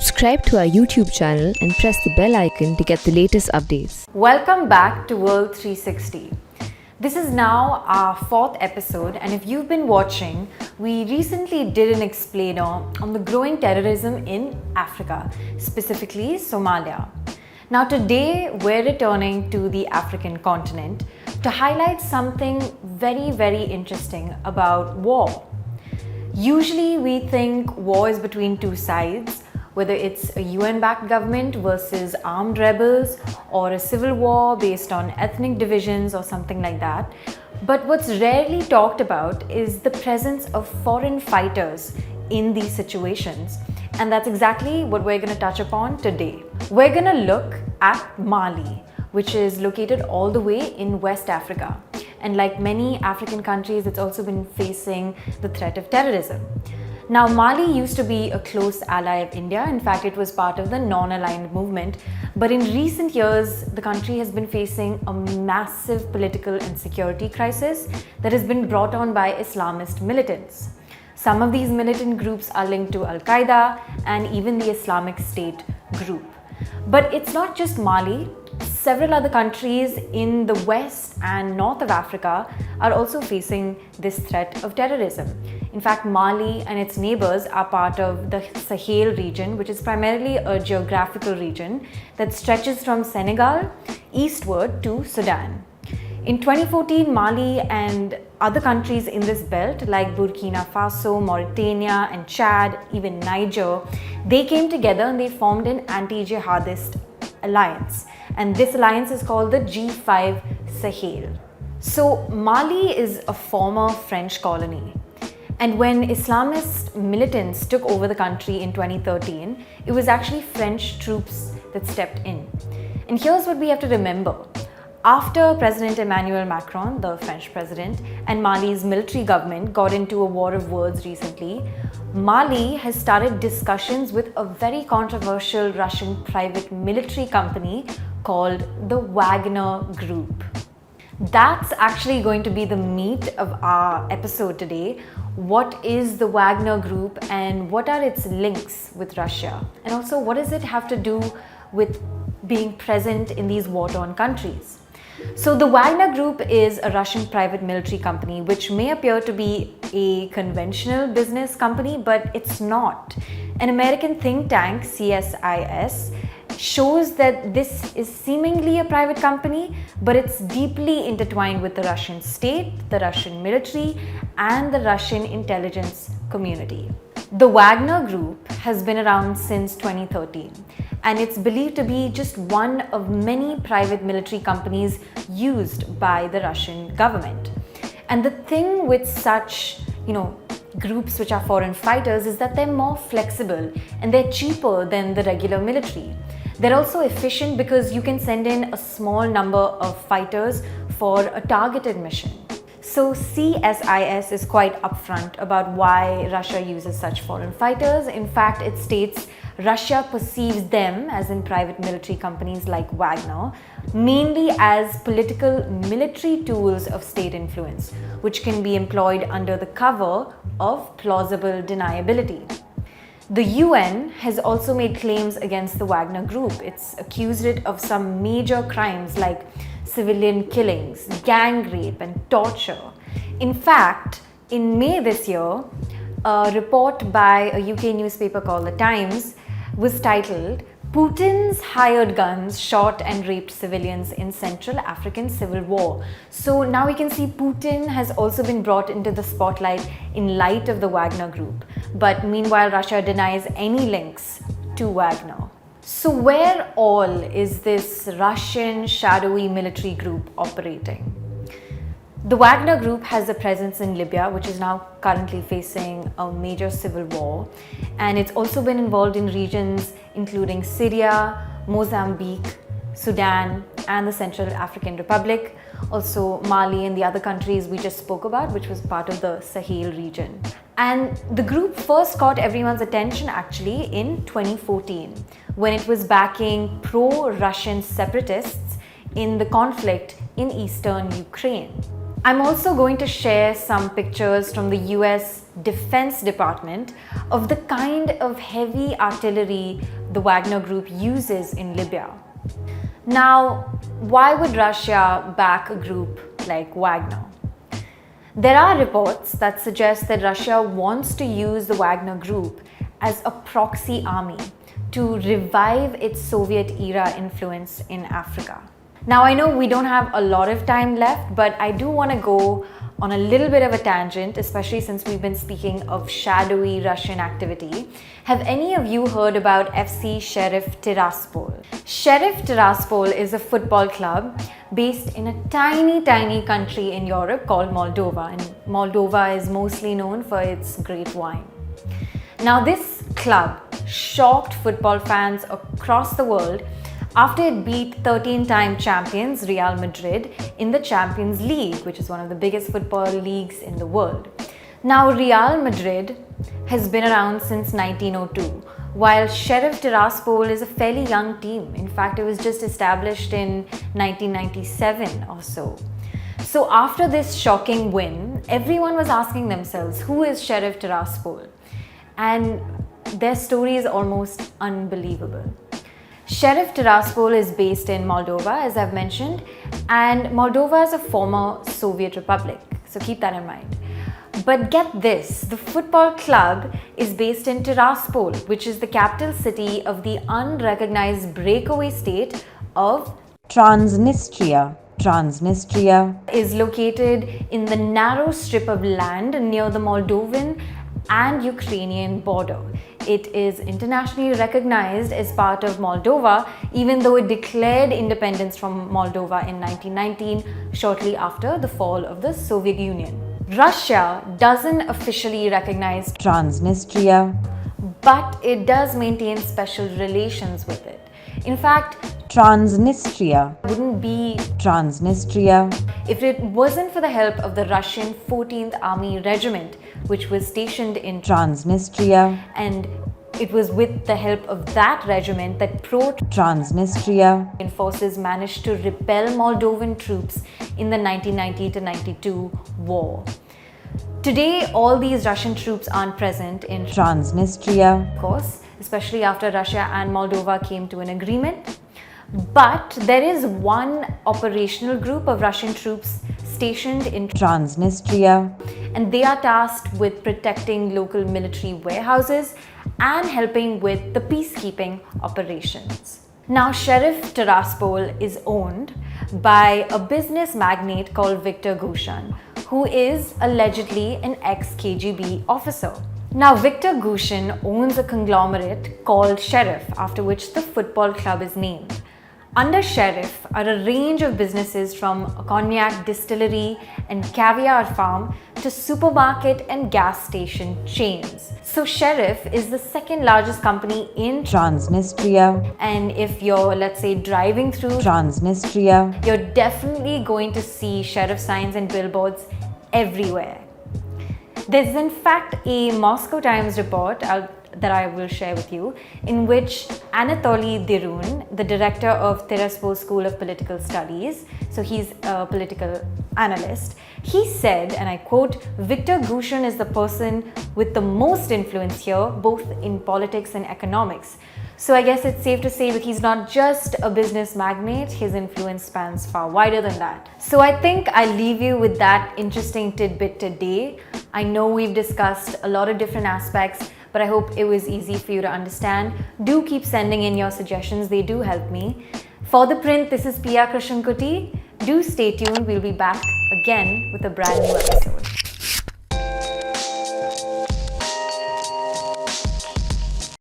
Subscribe to our YouTube channel and press the bell icon to get the latest updates. Welcome back to World 360. This is now our 4th episode, and if you've been watching, we recently did an explainer on the growing terrorism in Africa, specifically Somalia. Now today we're returning to the African continent to highlight something very interesting about war. Usually we think war is between two sides, whether it's a UN-backed government versus armed rebels or a civil war based on ethnic divisions or something like that. But what's rarely talked about is the presence of foreign fighters in these situations. And that's exactly what we're going to touch upon today. We're going to look at Mali, which is located all the way in West Africa. And like many African countries, it's also been facing the threat of terrorism. Now, Mali used to be a close ally of India. In fact, it was part of the non-aligned movement. But in recent years, the country has been facing a massive political and security crisis that has been brought on by Islamist militants. Some of these militant groups are linked to Al-Qaeda and even the Islamic State group. But it's not just Mali. Several other countries in the west and north of Africa are also facing this threat of terrorism. In fact, Mali and its neighbors are part of the Sahel region, which is primarily a geographical region that stretches from Senegal eastward to Sudan. In 2014, Mali and other countries in this belt like Burkina Faso, Mauritania and Chad, even Niger, they came together and they formed an anti-jihadist alliance. And this alliance is called the G5 Sahel. So Mali is a former French colony. And when Islamist militants took over the country in 2013, it was actually French troops that stepped in. And here's what we have to remember. After President Emmanuel Macron, the French president, and Mali's military government got into a war of words recently, Mali has started discussions with a very controversial Russian private military company called the Wagner Group. That's actually going to be the meat of our episode today. What is the Wagner Group and what are its links with Russia? And also, what does it have to do with being present in these war-torn countries? So the Wagner Group is a Russian private military company which may appear to be a conventional business company, but it's not. An American think tank, CSIS, shows that this is seemingly a private company, but it's deeply intertwined with the Russian state, the Russian military, and the Russian intelligence community. The Wagner Group has been around since 2013, and it's believed to be just one of many private military companies used by the Russian government. And the thing with such, groups which are foreign fighters is that they're more flexible and they're cheaper than the regular military. They're also efficient because you can send in a small number of fighters for a targeted mission. So CSIS is quite upfront about why Russia uses such foreign fighters. In fact, it states Russia perceives them, as in private military companies like Wagner, mainly as political military tools of state influence, which can be employed under the cover of plausible deniability. The UN has also made claims against the Wagner Group. It's accused it of some major crimes like civilian killings, gang rape, and torture. In fact, in May this year, a report by a UK newspaper called The Times was titled, "Putin's hired guns shot and raped civilians in Central African Civil War." So now we can see Putin has also been brought into the spotlight in light of the Wagner Group. But meanwhile, Russia denies any links to Wagner. So where all is this Russian shadowy military group operating? The Wagner Group has a presence in Libya, which is now currently facing a major civil war. And it's also been involved in regions including Syria, Mozambique, Sudan, and the Central African Republic. Also Mali and the other countries we just spoke about, which was part of the Sahel region. And the group first caught everyone's attention actually in 2014, when it was backing pro-Russian separatists in the conflict in eastern Ukraine. I'm also going to share some pictures from the US defense department of the kind of heavy artillery the Wagner Group uses in Libya. Now, why would Russia back a group like Wagner? There are reports that suggest that Russia wants to use the Wagner Group as a proxy army to revive its Soviet-era influence in Africa. Now, I know we don't have a lot of time left, but I do want to go on a little bit of a tangent, especially since we've been speaking of shadowy Russian activity. Have any of you heard about FC Sheriff Tiraspol? Sheriff Tiraspol is a football club based in a tiny country in Europe called Moldova, and Moldova is mostly known for its great wine. Now, this club shocked football fans across the world after it beat 13-time champions Real Madrid in the Champions League, which is one of the biggest football leagues in the world. Now, Real Madrid has been around since 1902, while Sheriff Tiraspol is a fairly young team. In fact, it was just established in 1997 or so. So after this shocking win, everyone was asking themselves, who is Sheriff Tiraspol? And their story is almost unbelievable. Sheriff Tiraspol is based in Moldova, as I've mentioned, and Moldova is a former Soviet republic, so keep that in mind. But get this, the football club is based in Tiraspol, which is the capital city of the unrecognized breakaway state of Transnistria. Transnistria is located in the narrow strip of land near the Moldovan and Ukrainian border. It is internationally recognized as part of Moldova, even though it declared independence from Moldova in 1919, shortly after the fall of the Soviet Union. Russia doesn't officially recognize Transnistria, but it does maintain special relations with it. In fact, Transnistria wouldn't be Transnistria if it wasn't for the help of the Russian 14th Army Regiment, which was stationed in Transnistria, and it was with the help of that regiment that Transnistria forces managed to repel Moldovan troops in the 1990-92 war. Today, all these Russian troops aren't present in Transnistria, of course, especially after Russia and Moldova came to an agreement. But there is one operational group of Russian troops stationed in Transnistria, and they are tasked with protecting local military warehouses and helping with the peacekeeping operations. Now, Sheriff Tiraspol is owned by a business magnate called Viktor Gushin, who is allegedly an ex-KGB officer. Now, Viktor Gushin owns a conglomerate called Sheriff, after which the football club is named. Under Sheriff are a range of businesses from a cognac distillery and caviar farm to supermarket and gas station chains. So Sheriff is the second largest company in Transnistria, and if you're, let's say, driving through Transnistria, you're definitely going to see Sheriff signs and billboards everywhere. There's in fact a Moscow Times report that I will share with you, in which Anatoly Dirun, the director of Tiraspol School of Political Studies, so he's a political analyst, he said, and I quote, "Viktor Gushin is the person with the most influence here, both in politics and economics." So I guess it's safe to say that he's not just a business magnate, his influence spans far wider than that. So I think I leave you with that interesting tidbit today. I know we've discussed a lot of different aspects, but I hope it was easy for you to understand. Do keep sending in your suggestions, they do help me. For The Print, this is Pia Krishnankutty. Do stay tuned, we'll be back again with a brand new episode.